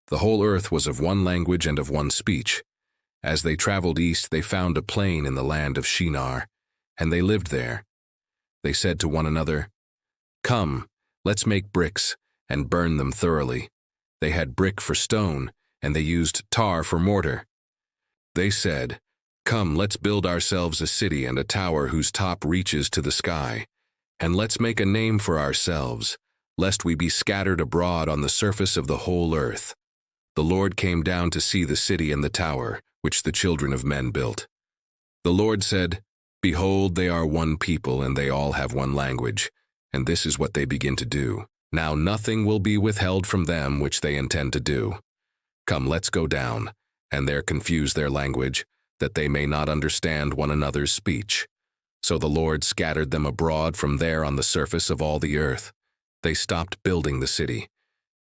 The whole earth was of one language and of one speech. As they traveled east, they found a plain in the land of Shinar, and they lived there. They said to one another, "Come, let's make bricks and burn them thoroughly." They had brick for stone, and they used tar for mortar. They said, "Come, let's build ourselves a city and a tower whose top reaches to the sky, and let's make a name for ourselves, lest we be scattered abroad on the surface of the whole earth." The Lord came down to see the city and the tower, which the children of men built. The Lord said, "Behold, they are one people, and they all have one language, and this is what they begin to do. Now nothing will be withheld from them which they intend to do. Come, let's go down, and there confuse their language, that they may not understand one another's speech." So the Lord scattered them abroad from there on the surface of all the earth. They stopped building the city.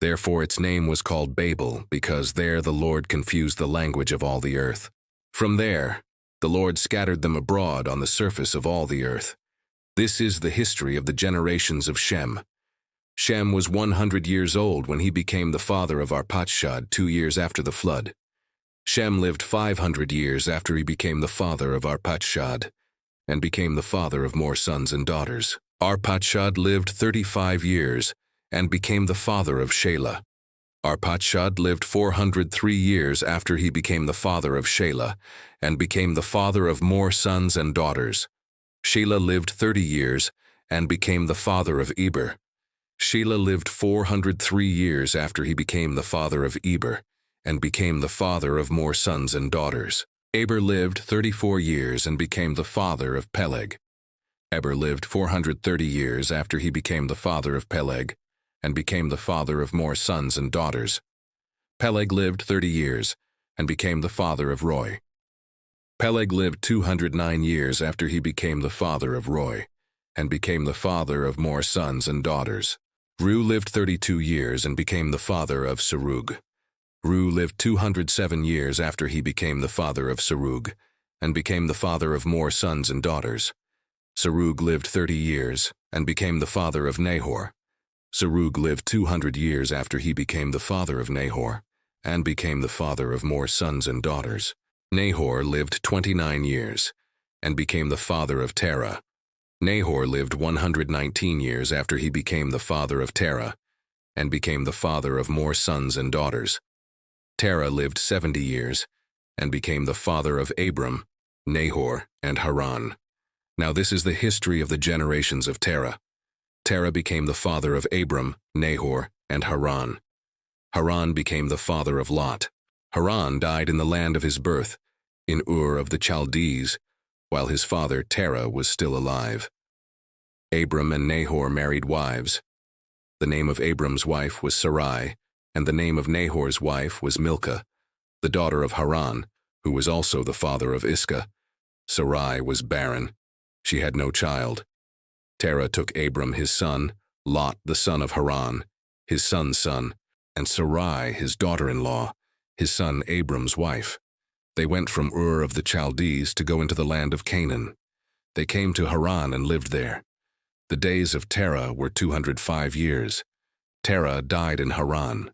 Therefore its name was called Babel, because there the Lord confused the language of all the earth. From there, the Lord scattered them abroad on the surface of all the earth. This is the history of the generations of Shem. Shem was 100 years old when he became the father of Arpachshad 2 years after the flood. Shem lived 500 years after he became the father of Arpachshad, and became the father of more sons and daughters. Arpachshad lived 35 years, and became the father of Shelah. Arpachshad lived 403 years after he became the father of Shelah, and became the father of more sons and daughters. Shelah lived 30 years, and became the father of Eber. Shelah lived 403 years after he became the father of Eber, and became the father of more sons and daughters. Eber lived 34 years and became the father of Peleg. Eber lived 430 years after he became the father of Peleg, and became the father of more sons and daughters. Peleg lived 30 years, and became the father of Roi. Peleg lived 209 years after he became the father of Roi, and became the father of more sons and daughters. Ru lived 32 years and became the father of Serug. Ru lived 207 years after he became the father of Serug, and became the father of more sons and daughters. Serug lived 30 years, and became the father of Nahor. Serug lived 200 years after he became the father of Nahor, and became the father of more sons and daughters. Nahor lived 29 years, and became the father of Terah. Nahor lived 119 years after he became the father of Terah, and became the father of more sons and daughters. Terah lived 70 years, and became the father of Abram, Nahor, and Haran. Now this is the history of the generations of Terah. Terah became the father of Abram, Nahor, and Haran. Haran became the father of Lot. Haran died in the land of his birth, in Ur of the Chaldees, while his father Terah was still alive. Abram and Nahor married wives. The name of Abram's wife was Sarai, and the name of Nahor's wife was Milcah, the daughter of Haran, who was also the father of Iscah. Sarai was barren. She had no child. Terah took Abram his son, Lot the son of Haran, his son's son, and Sarai his daughter-in-law, his son Abram's wife. They went from Ur of the Chaldees to go into the land of Canaan. They came to Haran and lived there. The days of Terah were 205 years. Terah died in Haran.